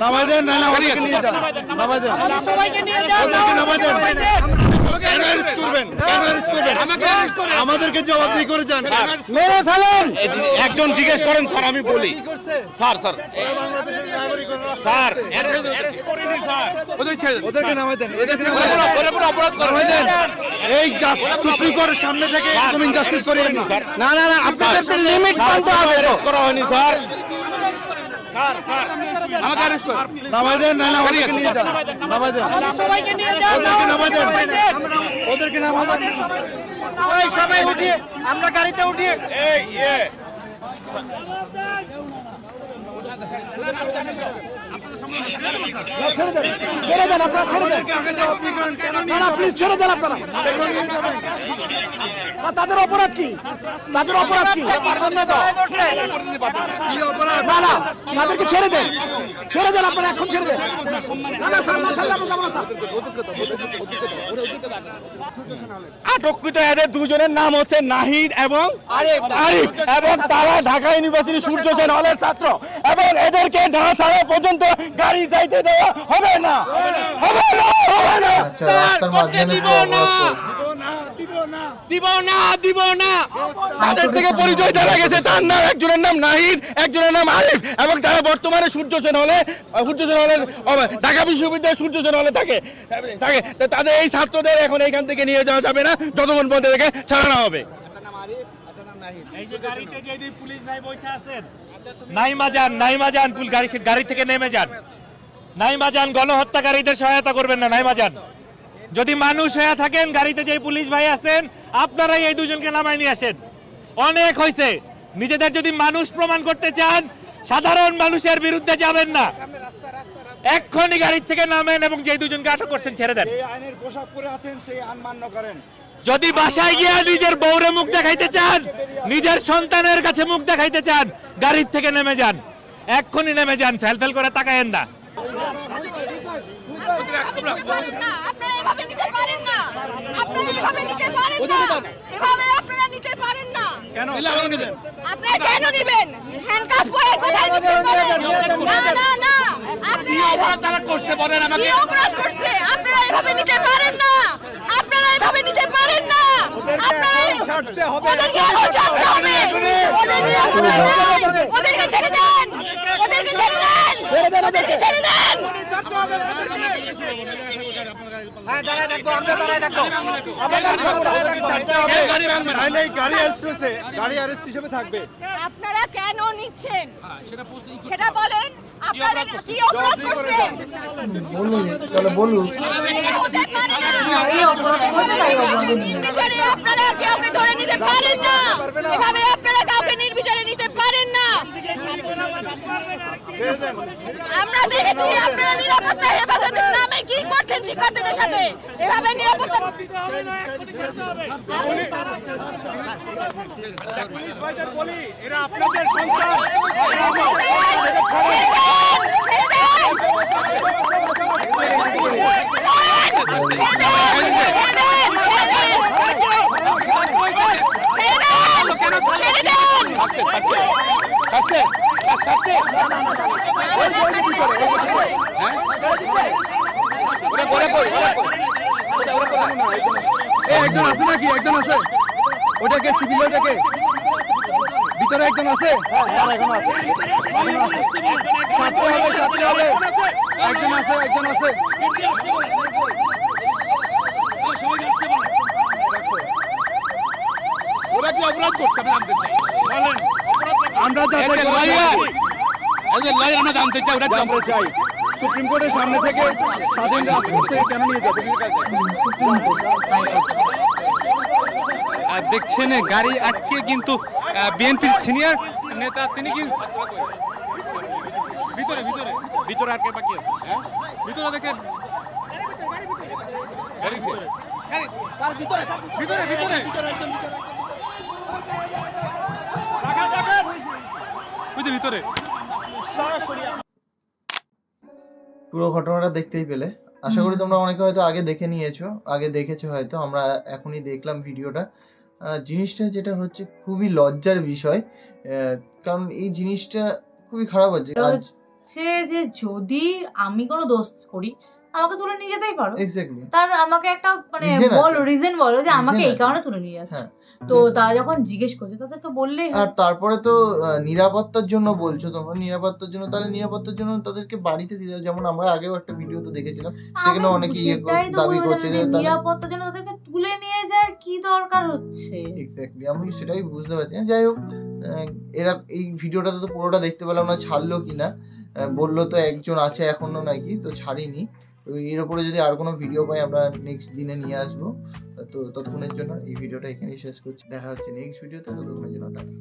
নামাই দেন, না ওদেরকে নিয়ে যান, নামাই দেন, ওদেরকে নামাই দেন। কেন অ্যারেস্ট করবেন? কেন অ্যারেস্ট করবেন? আমাদেরকে জবাবদিহি করে যান। মেরে ফেলেন। একজন জিজ্ঞেস করেন স্যার, আমি বলি স্যার স্যার স্যার ওদেরকে নামাই দেন, ওদেরকে নামাই দেন। এই সুপ্রিম কোর্টের সামনে থেকে তুমি জাস্টিস করিয়েন না। না না না, আপনাদের তো লিমিট মানতে হবে তো। করা হয়নি স্যার। নামাই দেন, না ওদেরকে নিয়ে যান, নামাই দেন, ওদেরকে নামাই দেন, ওদেরকে নামাই দেন। সবাই উঠিয়ে আমরা গাড়িতে উঠিয়ে ছেড়ে দেন, আপনারা ছেড়ে দেন, না না প্লিজ ছেড়ে দেন আপনারা। তাদের অপরাধ কি? তাদের অপরাধ কি? না না তাদেরকে ছেড়ে দেন, ছেড়ে দেন আপনারা, এখন ছেড়ে দেন। আটককৃত এদের দুজনের নাম হচ্ছে নাহিদ এবং আরিফ, এবং তারা ঢাকা ইউনিভার্সিটি সূর্য সেন হলের ছাত্র, এবং এদেরকে না ছাড়া পর্যন্ত গাড়ি যাইতে দেওয়া হবে না, হবে না, হবে না। আচ্ছা, রাস্তার মাঝখানে দিব না। তাদের থেকে পরিচয় জানা গেছে, তার নাম, একজনের নাম নাহিদ, একজনের নাম আরিফ, এবং তারা বর্তমানে সূর্য সেন হলের ঢাকা বিশ্ববিদ্যালয়ের সূর্য সেন হলে থাকে। তাদের এই ছাত্রদের এখন এইখান থেকে নিয়ে যাওয়া যাবে না যতক্ষণ পর্যন্ত এদেরকে ছাড়ানো হবে। এই যে গাড়িতে যে পুলিশ ভাই বসে আছেন, নাইমা যান গাড়ি থেকে নেমে যান, নাইমা যান, গণহত্যাকারীদের সহায়তা করবেন না, নাইমা যান। যদি মানুষ হয়ে থাকেন, গাড়িতে যে পুলিশ ভাই আছেন, আপনারাই এই দুজনকে নামাই নিয়ে আসেন। অনেক হয়েছে। নিজেদের যদি মানুষ প্রমাণ করতে চান, সাধারণ মানুষের বিরুদ্ধে যাবেন না। এক্ষুনি গাড়ি থেকে নামেন এবং যে দুজনকে আটক করছেন ছেড়ে দেন। আইনের পোশাক পরে আছেন, সেই আইন মান্য করেন। যদি বাসায় গিয়ে নিজের বউরে মুখ দেখাইতে চান, নিজের সন্তানের কাছে মুখ দেখাইতে চান, গাড়ির থেকে নেমে যান, এক্ষুনি নেমে যান, ফেল করে তাকায়েন না। আপনারা কেন নিচ্ছেন সেটা বলেন। আপনারা কি অপরাধ করছেন বলুন, তাহলে বলুন। আপনারা কাউকে ধরে নিতে পারেন না, এভাবে আপনারা কাউকে নির্বিচারে নিতে পারেন না। আমরা দেখেছি আপনারা নিরাপত্তা হেফাজতের নামে কি করছেন শিক্ষার্থীদের সাথে, এভাবে নিরাপত্তা। একজন আছে নাকি? একজন আছে? ওটাকে সিভিল, ওটাকে ভিতরে একজন আছে? ছাড়তে হবে। একজন আছে, একজন আছে। ওরা কি অপরাধ করছে আমি জানতে চাই, বলেন। আমরা জানতে চাই সুপ্রিম কোর্টের সামনে থেকে স্বাধীন রাজপথে কেন নিয়ে যাবে? দেখছেন গাড়ি আটকে, কিন্তু বিএনপির সিনিয়র নেতা তিনি কিন্তু ভিতরে আটকে বাকি আছে। ভিতরে দেখেন, ভিতরে পুরো ঘটনাটা দেখতেই পেলে। আশা করি তোমরা অনেকে হয়তো আগে দেখেছো হয়তো। আমরা এখনই দেখলাম ভিডিওটা। জিনিসটা যেটা হচ্ছে খুবই লজ্জার বিষয়, কারণ এই জিনিসটা খুবই খারাপ হচ্ছে। হচ্ছে যে যদি আমি কোনো দোষ করি আমাকে তুলে নিয়ে যেতেই পারো, এক্স্যাক্টলি, তার আমাকে একটা মানে Reason আছে। বলো, রিজন বলো যে আমাকে Reason এই আছে। কারণে তুলে নিয়ে যাচ্ছে। হ্যাঁ। তো তারা যখন জিজ্ঞেস করছে তাদেরকে বললেই আর তারপরে তো নিরাপত্তার জন্য বলছো তোমরা, নিরাপত্তার জন্য, তাহলে নিরাপত্তার জন্য তাদেরকে বাড়িতে দিতে হবে। যেমন আমরা আগেও একটা ভিডিও তো দেখেছিলাম, সেখানে অনেকে দাবি করছে যে নিরাপত্তার জন্য তাদেরকে তুলে নিয়ে যাওয়ার কি দরকার হচ্ছে। এক্স্যাক্টলি, আমি সেটাই বুঝতে পারছি না। যাই হোক, এরা এই ভিডিওটাতে তো পুরোটা দেখতে পেলাম না, ছাড়লো কিনা। বললো তো একজন আছে এখনো নাকি, তো ছাড়িনি। তো এর উপরে যদি আর কোনো ভিডিও পাই আমরা নেক্সট দিনে নিয়ে আসবো। তো ততক্ষণের জন্য এই ভিডিওটা এখানেই শেষ করছি। দেখা হচ্ছে নেক্সট ভিডিওতে, ততক্ষণের জন্য টাটা।